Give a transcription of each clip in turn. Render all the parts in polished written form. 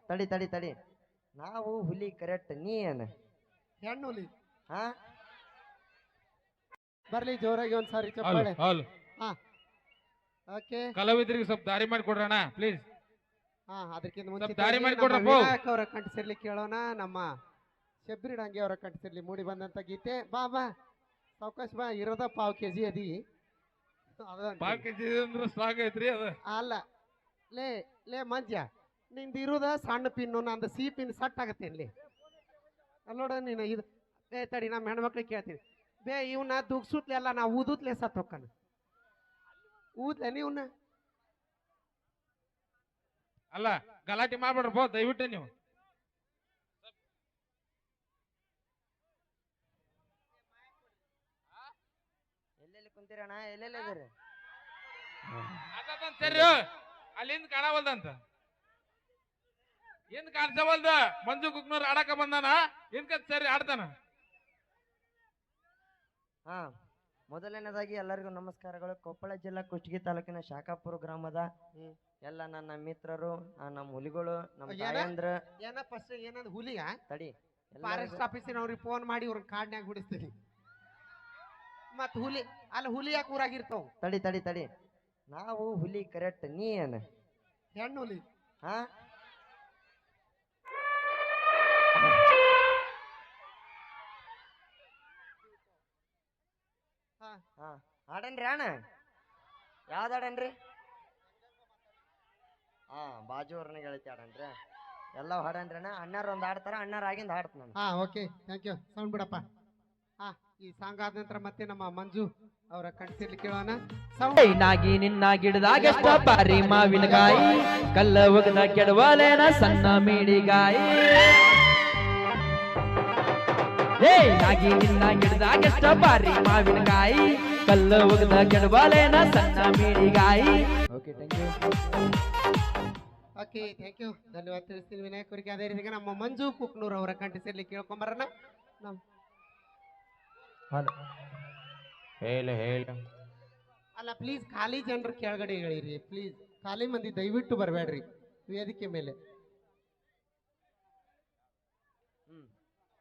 ತಡಿ ತಡಿ ತಡಿ ನಾವು ಹುಲಿ ಕರೆಕ್ಟ್ ನೀ ಏನ ಹೆಣ್ಣು ಹುಲಿ ಹಾ ಬರ್ಲಿ ಜೋರಾಗಿ ಒಂದ್ಸಾರಿ ಚಪ್ಪಾಳೆ ಹಾಲ್ ಹಾ ಓಕೆ ಕಲಾವಿದರಿಗೆ ಸ್ವಲ್ಪ ದಾರಿ ಮಾಡಿ ಕೊಡ್ರಣ ಪ್ಲೀಸ್. ಹಾ ಅದಕ್ಕಿಂತ ಸ್ವಲ್ಪ ಮುಂಚೆ ದಾರಿ ಮಾಡಿ ಕೊಡ್ರಪ್ಪ. ವಿನಾಯಕ್ ಅವರ ಕಂಠಸಿರ್ಲಿ ಕೇಳೋಣ. ನಮ್ಮ ಶಬ್ರಿ ಡಾಂಗೆ ಅವರ ಕಂಠಸಿರ್ಲಿ ಮೂಡಿ ಬಂದಂತ ಗೀತೆ. ಬಾ ಬಾ ಸಾವಕಾಶ ಬಾ, ಇರೋದ ಪಾವ್ ಕೆಜಿ ಅದಿ ಅಂದ್ರೆ ಸ್ಟ್ರಾಂಗ್ ಐತ್ರಿ ಅದ. ಅಲ್ಲ ಲೇ ಲೇ ಮಂಜ, ನಿಂದ ಇರುದ ಸಣ್ಣ ಪಿನ್ನು, ನಂದು ಸಿ ಪಿನ್ ಸಟ್ ಆಗತ್ತೇನ್ಲಿ ಅಲ್ಲೋಡ ನೀನು. ಇದು ಬೇ ತಡಿ, ನಮ್ಮ ಹೆಣ್ಮಕ್ಳಿಗೆ ಕೇಳ್ತೀನಿ ಬೇ, ಇವನ್ನ ದುಗ್ಸುತ್ಲೆ ಅಲ್ಲ ನಾ ಊದುತ್ಲೆ ಸತ್ ಹೊಕ್ಕನ, ಊದ್ಲೆ ನೀವ್ನ. ಅಲ್ಲ ಗಲಾಟೆ ಮಾಡ್ಬೇಡ್ರಪ್ಪ ದಯವಿಟ್ಟು ನೀವು. ಎಲ್ಲೆಲ್ಲಿ ಕುಂತೀರಣ್ಣ, ಎಲ್ಲೆಲ್ಲಿ ಇದೀರಿ? ಸರಿ ಅಲ್ಲಿಂದ ಕಾಣವಲ್ದಂತ, ಏನ್ ಕಾಣಿಸವಲ್ದ. ಮಂಜು ಕುಕ್ನೂರ್ ಆಡಕ ಬಂದಾನ, ಏನ್ ಸರಿ ಆಡ್ತಾನ. ಹಾ ಮೊದಲನೇದಾಗಿ ಎಲ್ಲರಿಗೂ ನಮಸ್ಕಾರಗಳು. ಕೊಪ್ಪಳ ಜಿಲ್ಲಾ ಕುಷ್ಟಗಿ ತಾಲೂಕಿನ ಶಾಖಾಪುರ ಗ್ರಾಮದ ಎಲ್ಲ ನನ್ನ ಮಿತ್ರರು, ನಮ್ಮ ಹುಲಿಗಳು, ನಮ್ಮ ತಾಯಂದ್ರ. ಏನ ಫಸ್ಟ್ ಏನಂದ್ ಹುಲಿಯ ತಡಿ ಫಾರೆಸ್ಟ್ ಆಫೀಸಿನವ್ರಿಗೆ ಫೋನ್ ಮಾಡಿ ಇವ್ರ ಕಾಡ್ನ್ಯಾಗ ಬಿಡಿಸ್ತೀನಿ. ಮತ್ ಹುಲಿ ಅಲ್ಲ, ಹುಲಿ ಯಾಕೆ ಊರಾಗಿರ್ತಾವ? ತಡಿ ತಡಿ ತಡಿ ನಾವು ಹುಲಿ ಕರೆಕ್ಟ್ ನೀ ಏನ ಹೆಣ್ಣು ಹುಲಿ ಹಾ ಹಾ ಹಾಡನ್ರಿ ಅಣ್ಣ, ಯಾವ್ದು ಹಾಡನ್ರಿ? ಹಾ ಬಾಜು ಅವ್ರನ್ನ ಗೆಳತಿ ಹಾಡನ್ರಿ, ಎಲ್ಲ ಹಾಡನ್ರಿ ಅಣ್ಣ. ಅಣ್ಣಾರು ಒಂದು ಹಾಡ್ತಾರ, ಅಣ್ಣಾರ ಆಗಿಂದ ಹಾಡ್ತ ನಾನು. ಹಾ ಓಕೆ ಥ್ಯಾಂಕ್ ಯು, ಸೌಂಡ್ ಬಿಡಪ್ಪ. ಹಾ ಈ ಸಾಂಗ್ ಆದ ನಂತರ ಮತ್ತೆ ನಮ್ಮ ಮಂಜು ಅವರ ಕಂಠಸಿರ್ಲಿ ಕೇಳೋಣ. ನಾಗಿ ನಿನ್ನ ಗಿಡದಾಗೆಷ್ಟ ಪಾರಿ ಮಾವಿನಕಾಯಿ, ಕಲ್ಲ ಒಗದ ಕೆಡವಲೇನ ಸಣ್ಣ ಮೀಡಿಗಾಯಿ. ನಾಗಿ ನಿನ್ನ ಗಿಡದಾಗೆಷ್ಟ ಪಾರಿ ಮಾವಿನಕಾಯಿ, ಕಲ್ಲ ಒಗದ ಕೆಡವಲೇನ ಸಣ್ಣ ಮೀಡಿಗಾಯಿ. Okay thank you. Okay thank you, ಧನ್ಯವಾದ ತಿಳಿಸ್ತೀನಿ ವಿನಾಯಕ್ ಅವರಿಗೆ. ಅದೇ ರೀತಿ ನಮ್ಮ ಮಂಜು ಕುಕ್ನೂರ್ ಅವರ ಕಂಠಸಿರ್ಲಿ ಕೇಳ್ಕೊಂಬರೋಣ. ಅಲ್ಲ ಪ್ಲೀಸ್ ಖಾಲಿ ಜನರು ಕೆಳಗಡೆ ಹೇಳಿರಿ ಪ್ಲೀಸ್, ಖಾಲಿ ಮಂದಿ ದಯವಿಟ್ಟು ಬರಬೇಡ್ರಿ ವೇದಿಕೆ ಮೇಲೆ.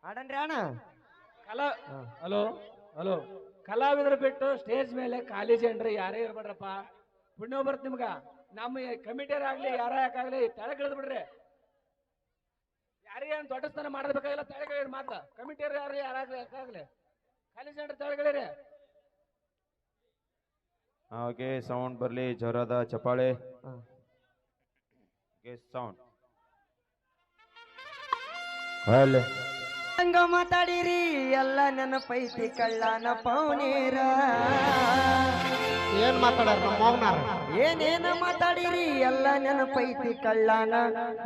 ಹಾಡನ್ರಿ ಅಣ್ಣ. ಹಲೋ ಹಲೋ, ಕಲಾವಿದರು ಬಿಟ್ಟು ಸ್ಟೇಜ್ ಮೇಲೆ ಖಾಲಿ ಜನರು ಯಾರೇ ಇರ್ಬೇಡ್ರಪ್ಪ. ಪುಣ್ಯ ಬರ್ತ ನಿಮ್ಗ. ನಮ್ಮ ಕಮಿಟಿಯರ್ ಆಗ್ಲಿ ಯಾರ ಯಾಕಾಗ್ಲಿ ತೆಳಗ್ ಇಳಿದ್ ಬಿಡ್ರಿ. ಯಾರಿಗೆ ದೊಡ್ಡ ಸ್ಥಾನ ಮಾಡಬೇಕಾಗಿಲ್ಲ, ತೆಳಗಿಳಿ ಮಾತ್ರ. ಕಮಿಟಿಯರ್ ಯಾರು ಯಾರಾಗ್ಲಿ ಯಾಕಾಗ್ಲಿ ಖಾಲಿ ಜನರು ತೆಳಗಿಳಿರಿ. ಓಕೆ ಸೌಂಡ್ ಬರ್ಲಿ, ಜೋರಾದ ಚಪ್ಪಾಳೆ. ಸೌಂಡ್ ಹಂಗ ಮಾತಾಡಿರಿ ಎಲ್ಲ ನೆನಪೈತಿ ಕಳ್ಳನ ಪೌನೇರ. ಏನ್ ಮಾತಾಡ್ಯಾರ ನಮ್ಮ ಮೌನಾರ? ಏನೇನ ಮಾತಾಡಿರಿ ಎಲ್ಲ ನೆನಪೈತಿ ಕಳ್ಳನ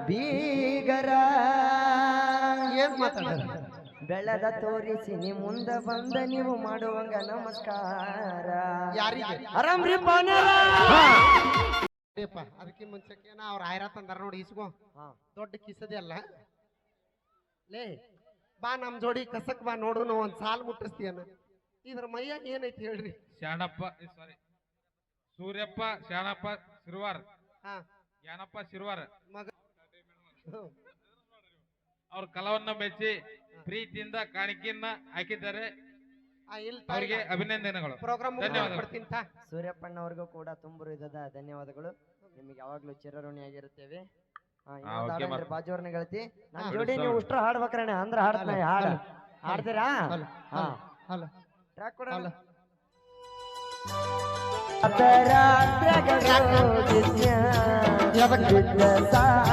ಬೀಗರ. ಏನ್ ಮಾತಾಡ್ಯಾರ? ಬೆಳೆದ ತೋರಿಸಿ ನೀ ಮುಂದ ಬಂದ ನೀವು ಮಾಡುವಂಗ ನಮಸ್ಕಾರ. ಯಾರಿಗೆ? ಆರಾಮ್ರಿ ಪಾನರ. ಅದಕ್ಕಿಂತ ಮುಂಚೆಗೆ ಅವ್ರ ಆಯ್ರ ತಂದಾರ ನೋಡಿ, ಇಸ್ಕೋ. ದೊಡ್ಡ ಕಿಸದೆ ಅಲ್ಲ ಲೇ, ಬಾ ನಮ್ ಜೋಡಿ ಕಸಕ್ ಬಾ, ನೋಡು ನಾವು ಒಂದ್ ಸಾಲ್ ಮುಟ್ಟಿಸ್ತೀಯನ. ಇದ್ರ ಮೈಯಾಗ ಏನೈತಿ ಹೇಳ್ರಿ? ಶಾಣಪ್ಪ ಸಾರಿ ಸೂರ್ಯಪ್ಪ ಶಾಣಪ್ಪ ಶಿರ್ವಾರ್, ಹಾ ಯಾನಪ್ಪ ಶಿರ್ವಾರ್ ಮಗ ಅವ್ರ ಕಲಾವನ್ನ ಮೆಚ್ಚಿ ಪ್ರೀತಿಯಿಂದ ಕಾಣಿಕೆಯನ್ನ ಹಾಕಿದ್ದಾರೆ. ಅವರಿಗೆ ಅಭಿನಂದನೆಗಳು, ಪ್ರೋಗ್ರಾಮ್ ಧನ್ಯವಾದಗಳು. ಸೂರ್ಯಪ್ಪಣ್ಣವ್ರಿಗೂ ಕೂಡ ತುಂಬು ಹೃದಯದ ಧನ್ಯವಾದಗಳು. ನಿಮಗೆ ಯಾವಾಗ್ಲೂ ಚಿರಋಣಿಯಾಗಿರುತ್ತೇವೆ. ಬಾಜುವರ್ನ ಗೆಳತಿ ನನ್ ಜೋಡಿ ನೀವು ಉಷ್ಟ್ರ ಹಾಡ್ಬೇಕ್ರಣ್ಣ, ಅಂದ್ರ ಹಾಡ್ತಾನೆ. ಹಾಡ್ತೀರಾ? ಟ್ರ್ಯಾಕ್ ಕೊಡ. ಸಾರ